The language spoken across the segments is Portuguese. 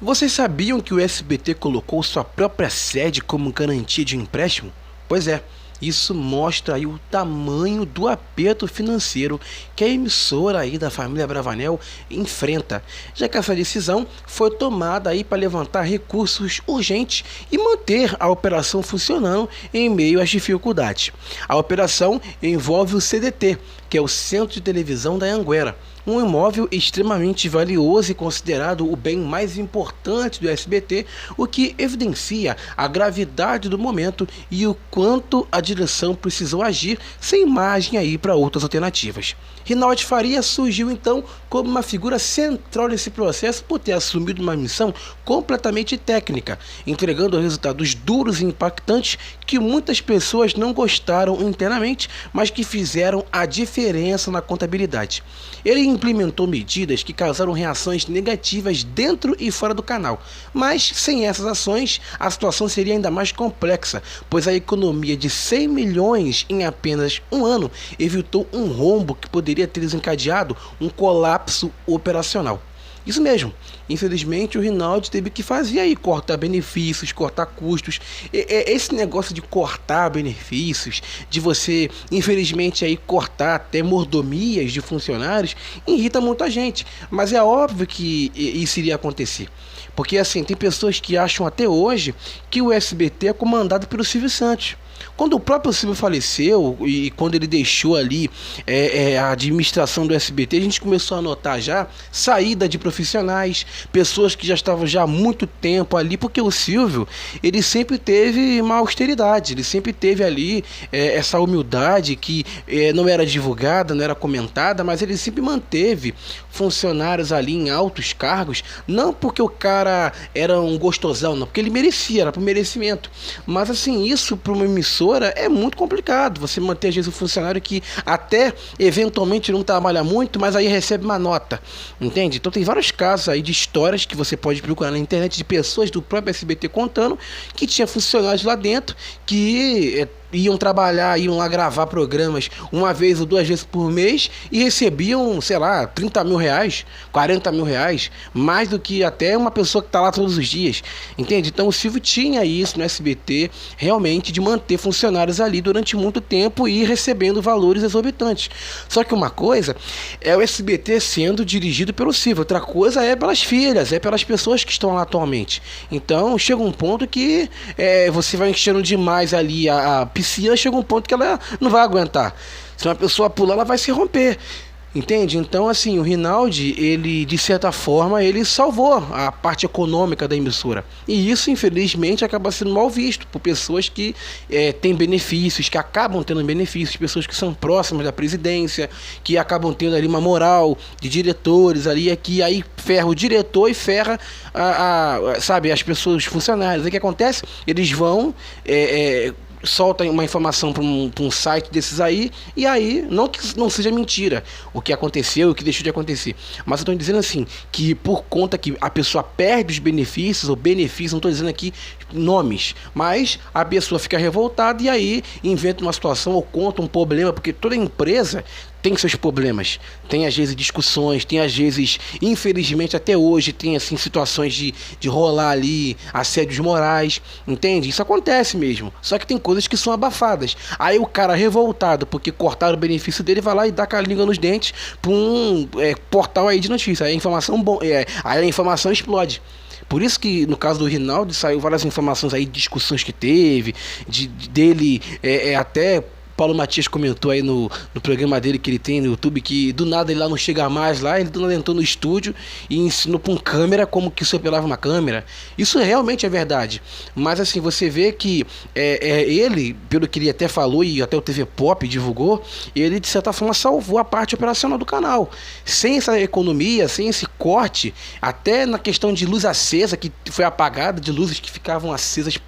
Vocês sabiam que o SBT colocou sua própria sede como garantia de empréstimo? Pois é, isso mostra aí o tamanho do aperto financeiro que a emissora aí da família Bravanel enfrenta, já que essa decisão foi tomada aí para levantar recursos urgentes e manter a operação funcionando em meio às dificuldades. A operação envolve o CDT, que é o Centro de Televisão da Anguera, um imóvel extremamente valioso e considerado o bem mais importante do SBT, o que evidencia a gravidade do momento e o quanto a direção precisou agir sem margem aí para outras alternativas. Rinaldi Faria surgiu então como uma figura central nesse processo por ter assumido uma missão completamente técnica, entregando resultados duros e impactantes que muitas pessoas não gostaram internamente, mas que fizeram a diferença na contabilidade. Ele implementou medidas que causaram reações negativas dentro e fora do canal, mas sem essas ações a situação seria ainda mais complexa, pois a economia de 100 milhões em apenas um ano evitou um rombo que poderia ter desencadeado um colapso operacional. Isso mesmo, infelizmente o Rinaldi teve que fazer aí, cortar benefícios, cortar custos. Esse negócio de cortar benefícios, de você, infelizmente, aí cortar até mordomias de funcionários, irrita muita gente. Mas é óbvio que isso iria acontecer. Porque assim, tem pessoas que acham até hoje que o SBT é comandado pelo Silvio Santos. Quando o próprio Silvio faleceu e quando ele deixou ali a administração do SBT, a gente começou a notar já saída de profissionais, pessoas que já estavam já há muito tempo ali, porque o Silvio, ele sempre teve uma austeridade, ele sempre teve ali essa humildade que não era divulgada, não era comentada, mas ele sempre manteve funcionários ali em altos cargos, não porque o cara era um gostosão, não, porque ele merecia, era por merecimento, mas assim, isso para uma emissora é muito complicado, você manter às vezes um funcionário que até eventualmente não trabalha muito, mas aí recebe uma nota, entende? Então tem vários casos aí de histórias que você pode procurar na internet de pessoas do próprio SBT contando que tinha funcionários lá dentro que iam trabalhar, iam lá gravar programas uma vez ou duas vezes por mês e recebiam, sei lá, 30 mil reais, 40 mil reais, mais do que até uma pessoa que está lá todos os dias, entende? Então o Silvio tinha isso no SBT, realmente, de manter funcionários ali durante muito tempo e ir recebendo valores exorbitantes. Só que uma coisa é o SBT sendo dirigido pelo Silvio, outra coisa é pelas filhas, é pelas pessoas que estão lá atualmente. Então chega um ponto que você vai enchendo demais ali a piscina, chega um ponto que ela não vai aguentar. Se uma pessoa pular, ela vai se romper. Entende? Então, assim, o Rinaldi, ele, de certa forma, ele salvou a parte econômica da emissora. E isso, infelizmente, acaba sendo mal visto por pessoas que têm benefícios, que acabam tendo benefícios, pessoas que são próximas da presidência, que acabam tendo ali uma moral de diretores ali, que aí ferra o diretor e ferra, sabe, as pessoas, os funcionários. Aí o que acontece? Eles vão solta uma informação para um site desses aí, e aí, não que não seja mentira o que aconteceu, o que deixou de acontecer, mas eu estou dizendo assim, que por conta que a pessoa perde os benefícios, ou benefícios, não estou dizendo aqui nomes, mas a pessoa fica revoltada e aí inventa uma situação ou conta um problema, porque toda empresa tem seus problemas, tem às vezes discussões, tem às vezes, infelizmente até hoje, tem assim situações de rolar ali assédios morais, entende? Isso acontece mesmo, só que tem coisas que são abafadas. Aí o cara revoltado porque cortaram o benefício dele vai lá e dá com a língua nos dentes para um portal aí de notícia, aí a informação explode. Por isso que no caso do Rinaldi saiu várias informações aí, discussões que teve, dele até Paulo Matias comentou aí no programa dele que ele tem no YouTube, que do nada ele lá não chega mais lá, ele do nada entrou no estúdio e ensinou para um câmera como que se operava uma câmera. Isso realmente é verdade. Mas assim, você vê que ele, pelo que ele até falou e até o TV Pop divulgou, ele de certa forma salvou a parte operacional do canal. Sem essa economia, sem esse corte, até na questão de luz acesa, que foi apagada, de luzes que ficavam acesas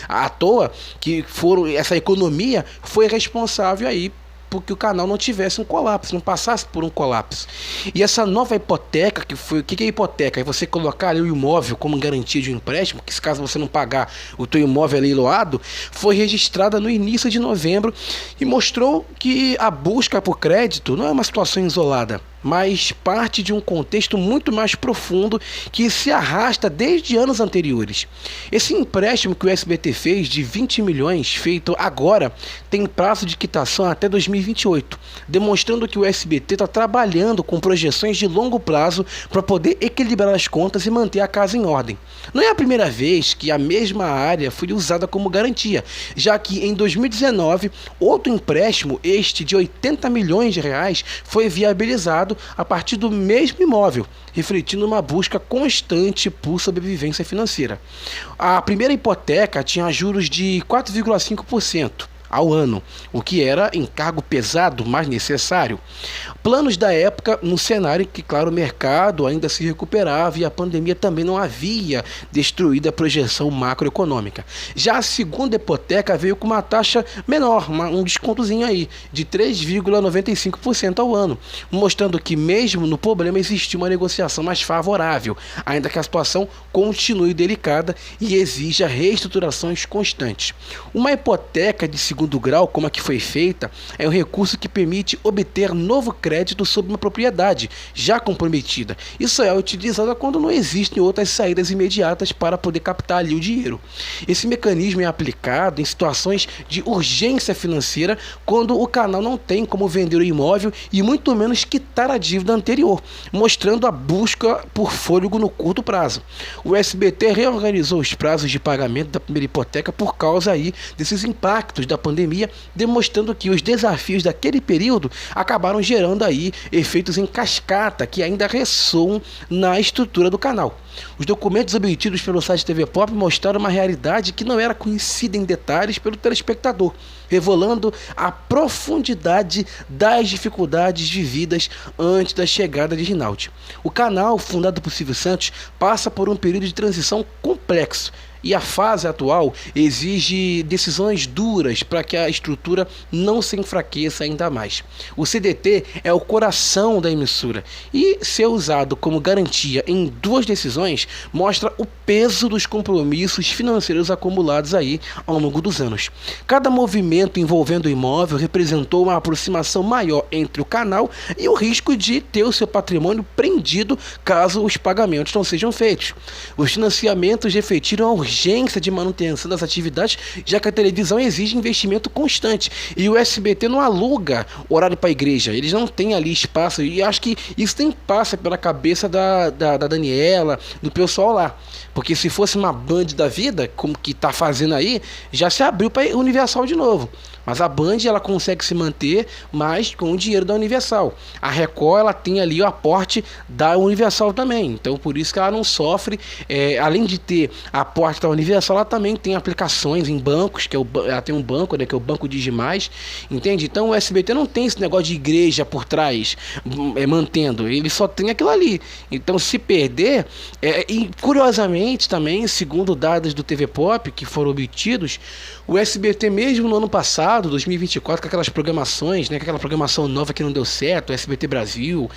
à toa, que foram, essa economia foi responsável aí porque o canal não tivesse um colapso, não passasse por um colapso. E essa nova hipoteca, que foi, o que é hipoteca? É você colocar ali o imóvel como garantia de um empréstimo, que se caso você não pagar, o teu imóvel é leiloado, foi registrada no início de novembro e mostrou que a busca por crédito não é uma situação isolada. mas parte de um contexto muito mais profundo que se arrasta desde anos anteriores. Esse empréstimo que o SBT fez de 20 milhões, feito agora, tem prazo de quitação até 2028, demonstrando que o SBT está trabalhando com projeções de longo prazo para poder equilibrar as contas e manter a casa em ordem. Não é a primeira vez que a mesma área foi usada como garantia, já que em 2019, outro empréstimo, este de 80 milhões de reais, foi viabilizado a partir do mesmo imóvel, refletindo uma busca constante por sobrevivência financeira. A primeira hipoteca tinha juros de 4,5% ao ano, o que era encargo pesado, mas necessário. Planos da época no cenário em que, claro, o mercado ainda se recuperava e a pandemia também não havia destruído a projeção macroeconômica. Já a segunda hipoteca veio com uma taxa menor, um descontozinho aí, de 3,95% ao ano, mostrando que mesmo no problema existia uma negociação mais favorável, ainda que a situação continue delicada e exija reestruturações constantes. Uma hipoteca de segundo grau, como a que foi feita, é um recurso que permite obter novo crédito sobre uma propriedade já comprometida. Isso é utilizado quando não existem outras saídas imediatas para poder captar ali o dinheiro. Esse mecanismo é aplicado em situações de urgência financeira, quando o canal não tem como vender o imóvel e muito menos quitar a dívida anterior, mostrando a busca por fôlego no curto prazo. O SBT reorganizou os prazos de pagamento da primeira hipoteca por causa aí desses impactos da pandemia, demonstrando que os desafios daquele período acabaram gerando aí efeitos em cascata que ainda ressoam na estrutura do canal. Os documentos obtidos pelo site TV Pop mostraram uma realidade que não era conhecida em detalhes pelo telespectador, revelando a profundidade das dificuldades vividas antes da chegada de Rinaldi. O canal, fundado por Silvio Santos, passa por um período de transição complexo, e a fase atual exige decisões duras para que a estrutura não se enfraqueça ainda mais. O CDT é o coração da emissora e ser usado como garantia em duas decisões mostra o peso dos compromissos financeiros acumulados aí ao longo dos anos. Cada movimento envolvendo o imóvel representou uma aproximação maior entre o canal e o risco de ter o seu patrimônio prendido caso os pagamentos não sejam feitos. Os financiamentos refletiram a urgência de manutenção das atividades, já que a televisão exige investimento constante e o SBT não aluga horário para a igreja, eles não têm ali espaço, e acho que isso nem passa pela cabeça da Daniela, do pessoal lá, porque se fosse uma Band da vida, como que tá fazendo aí, já se abriu para Universal de novo. Mas a Band, ela consegue se manter mais com o dinheiro da Universal. A Record, ela tem ali o aporte da Universal também. Então, por isso que ela não sofre. Além de ter aporte da Universal, ela também tem aplicações em bancos, ela tem um banco, né, que é o Banco Digimais, entende? Então, o SBT não tem esse negócio de igreja por trás, mantendo. Ele só tem aquilo ali. Então, se perder... e, curiosamente, também, segundo dados do TV Pop, que foram obtidos, o SBT, mesmo no ano passado, 2024, com aquelas programações, né, com aquela programação nova que não deu certo, o SBT Brasil,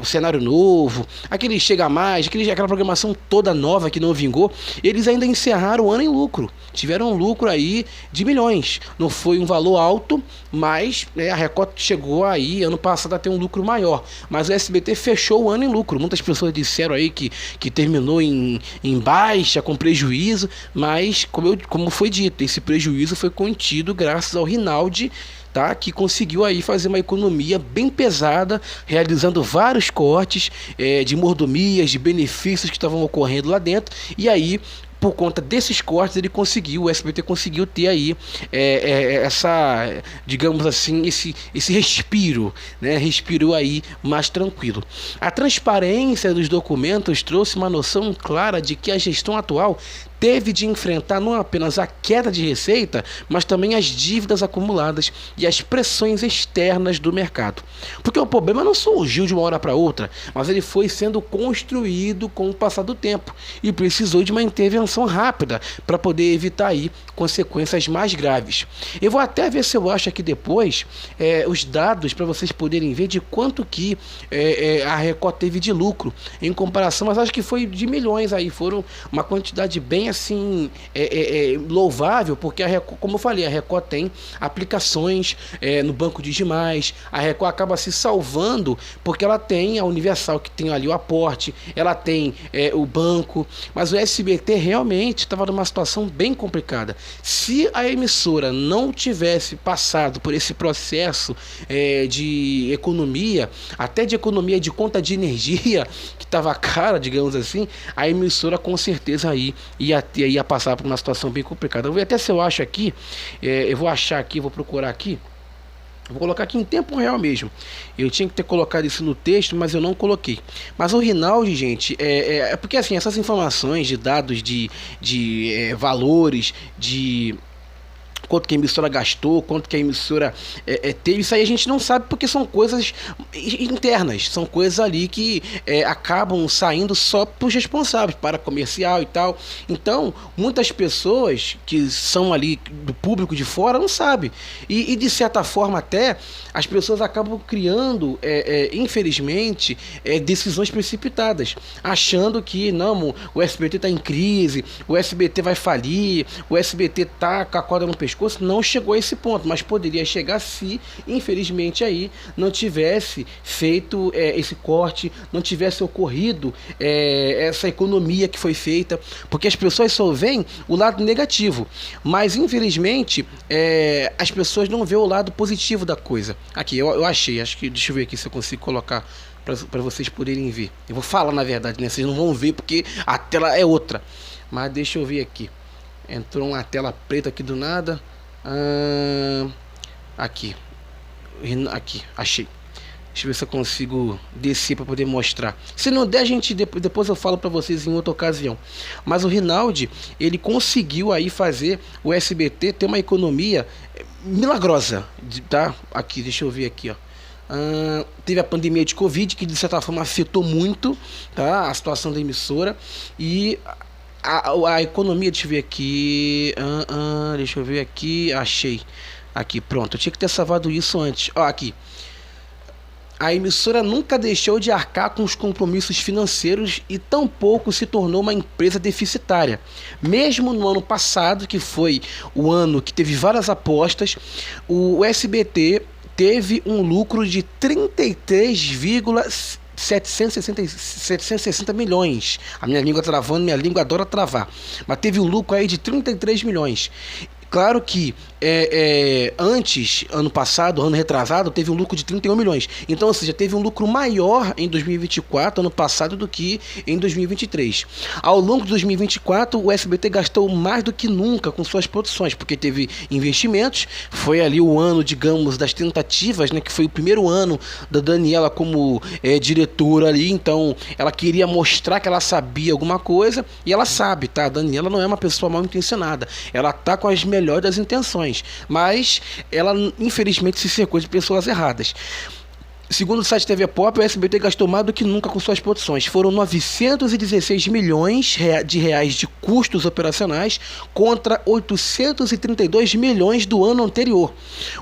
o Cenário Novo, aquele Chega Mais, aquela programação toda nova que não vingou, eles ainda encerraram o ano em lucro, tiveram um lucro aí de milhões. Não foi um valor alto, mas a Record chegou aí ano passado a ter um lucro maior, mas o SBT fechou o ano em lucro. Muitas pessoas disseram aí que terminou em baixa, com prejuízo, mas como foi dito, esse prejuízo foi contido graças ao Rinaldi, tá? Que conseguiu aí fazer uma economia bem pesada, realizando vários cortes de mordomias, de benefícios que estavam ocorrendo lá dentro, e aí, por conta desses cortes, o SBT conseguiu ter aí essa, digamos assim, esse respiro, né? Respirou aí mais tranquilo. A transparência dos documentos trouxe uma noção clara de que a gestão atual teve de enfrentar não apenas a queda de receita, mas também as dívidas acumuladas e as pressões externas do mercado. Porque o problema não surgiu de uma hora para outra, mas ele foi sendo construído com o passar do tempo e precisou de uma intervenção rápida para poder evitar aí consequências mais graves. Eu vou até ver se eu acho aqui depois os dados para vocês poderem ver de quanto que a Record teve de lucro em comparação, mas acho que foi de milhões aí, foram uma quantidade bem assim, louvável, porque a Record, como eu falei, a Record tem aplicações no banco Digimais, a Record acaba se salvando porque ela tem a Universal, que tem ali o aporte, ela tem o banco, mas o SBT realmente estava numa situação bem complicada. Se a emissora não tivesse passado por esse processo de economia, até de economia de conta de energia, que estava cara, digamos assim, a emissora com certeza aí ia passar por uma situação bem complicada. Eu vou até se eu acho aqui, eu vou achar aqui, vou procurar aqui. Vou colocar aqui em tempo real mesmo. Eu tinha que ter colocado isso no texto, mas eu não coloquei. Mas o Rinaldi, gente, porque assim, essas informações de dados de valores, de quanto que a emissora gastou, quanto que a emissora teve, isso aí a gente não sabe porque são coisas internas, são coisas ali que acabam saindo só para os responsáveis, para comercial e tal. Então, muitas pessoas que são ali do público de fora não sabem. E de certa forma até, as pessoas acabam criando, infelizmente, decisões precipitadas, achando que não, o SBT está em crise, o SBT vai falir, o SBT tá com a corda no pescoço. Não chegou a esse ponto, mas poderia chegar se, infelizmente, aí não tivesse feito esse corte, não tivesse ocorrido essa economia que foi feita, porque as pessoas só veem o lado negativo, mas infelizmente as pessoas não veem o lado positivo da coisa. Aqui, eu achei, acho que, deixa eu ver aqui se eu consigo colocar para vocês poderem ver. Eu vou falar na verdade, né? Vocês não vão ver porque a tela é outra, mas deixa eu ver aqui. Entrou uma tela preta aqui do nada. Aqui, achei. Deixa eu ver se eu consigo descer para poder mostrar. Se não der, depois eu falo para vocês em outra ocasião. Mas o Rinaldi, ele conseguiu aí fazer o SBT ter uma economia milagrosa, tá? Aqui, deixa eu ver aqui, ó. Teve a pandemia de Covid, que de certa forma afetou muito, tá, a situação da emissora. E a economia, deixa eu ver aqui. Deixa eu ver aqui. Achei. Aqui, pronto. Eu tinha que ter salvado isso antes. Ó, aqui. A emissora nunca deixou de arcar com os compromissos financeiros e tampouco se tornou uma empresa deficitária. Mesmo no ano passado, que foi o ano que teve várias apostas, o SBT teve um lucro de 760 milhões. A minha língua travando, minha língua adora travar. Mas teve um lucro aí de 33 milhões. Claro que antes, ano passado, ano retrasado, teve um lucro de 31 milhões. Então, ou seja, teve um lucro maior em 2024, ano passado, do que em 2023. Ao longo de 2024, o SBT gastou mais do que nunca com suas produções, porque teve investimentos. Foi ali o ano, digamos, das tentativas, né, que foi o primeiro ano da Daniela como diretora ali. Então, ela queria mostrar que ela sabia alguma coisa, e ela sabe, tá? A Daniela não é uma pessoa mal intencionada. Ela tá com as melhores das intenções, mas ela infelizmente se cercou de pessoas erradas. Segundo o site TV Pop, o SBT gastou mais do que nunca com suas produções. Foram 916 milhões de reais de custos operacionais contra 832 milhões do ano anterior.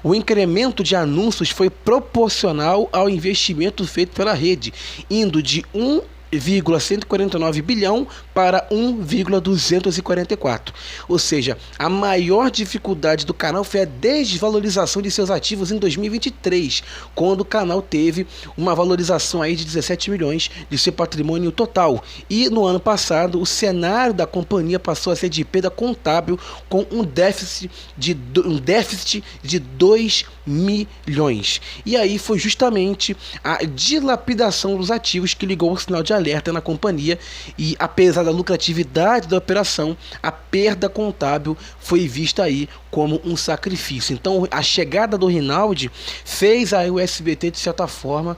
O incremento de anúncios foi proporcional ao investimento feito pela rede, indo de 1,149 bilhão para 1,244. Ou seja, a maior dificuldade do canal foi a desvalorização de seus ativos em 2023, quando o canal teve uma valorização aí de 17 milhões de seu patrimônio total. E no ano passado, o cenário da companhia passou a ser de perda contábil, com um déficit de 2 milhões. E aí foi justamente a dilapidação dos ativos que ligou o sinal de alerta na companhia, e apesar da lucratividade da operação, a perda contábil foi vista aí como um sacrifício. Então a chegada do Rinaldi fez aí o SBT de certa forma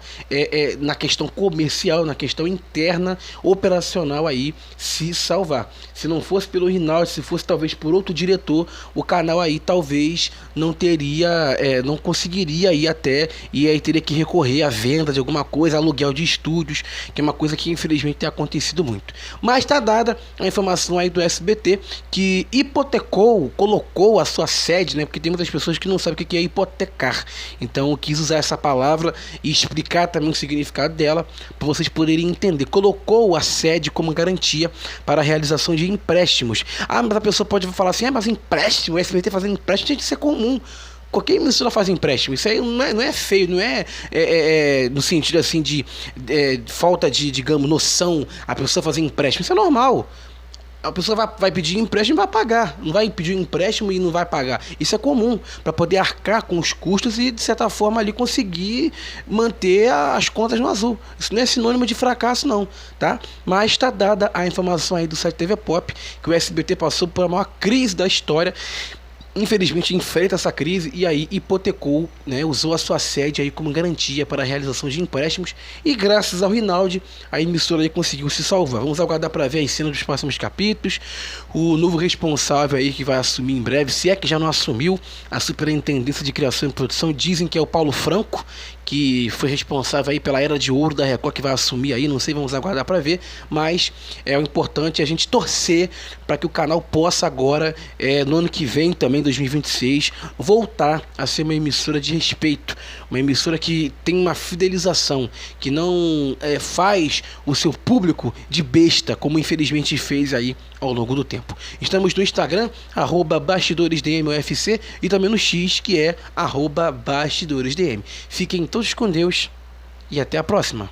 na questão comercial, na questão interna, operacional aí, se salvar. Se não fosse pelo Rinaldi, se fosse talvez por outro diretor, o canal aí talvez não teria, não conseguiria ir até, e aí teria que recorrer à venda de alguma coisa, aluguel de estúdios, que é uma coisa que infelizmente tem acontecido muito. Mas tá Está dada a informação aí do SBT que colocou a sua sede, né? Porque tem muitas pessoas que não sabem o que é hipotecar. Então eu quis usar essa palavra e explicar também o significado dela para vocês poderem entender. Colocou a sede como garantia para a realização de empréstimos. Mas a pessoa pode falar assim, mas empréstimo, o SBT fazendo empréstimo, gente, isso é comum. Qualquer emissora faz empréstimo. Isso aí não é feio, não é, no sentido assim de falta de, digamos, noção a pessoa fazer empréstimo. Isso é normal. A pessoa vai pedir empréstimo e vai pagar. Não vai pedir empréstimo e não vai pagar. Isso é comum, para poder arcar com os custos e, de certa forma, ali conseguir manter as contas no azul. Isso não é sinônimo de fracasso, não, tá? Mas está dada a informação aí do site TV Pop que o SBT passou por a maior crise da história. Infelizmente enfrenta essa crise e aí hipotecou, né, usou a sua sede aí como garantia para a realização de empréstimos e graças ao Rinaldi a emissora aí conseguiu se salvar. Vamos aguardar para ver as cenas dos próximos capítulos, o novo responsável aí que vai assumir em breve, se é que já não assumiu a superintendência de criação e produção, dizem que é o Paulo Franco, que foi responsável aí pela Era de Ouro da Record, que vai assumir aí, não sei, vamos aguardar para ver, mas o importante é a gente torcer para que o canal possa agora, no ano que vem também, 2026, voltar a ser uma emissora de respeito, uma emissora que tem uma fidelização, que não faz o seu público de besta, como infelizmente fez aí ao longo do tempo. Estamos no Instagram, @BastidoresDMUFC, e também no X, que é @BastidoresDM. Fiquem todos com Deus e até a próxima.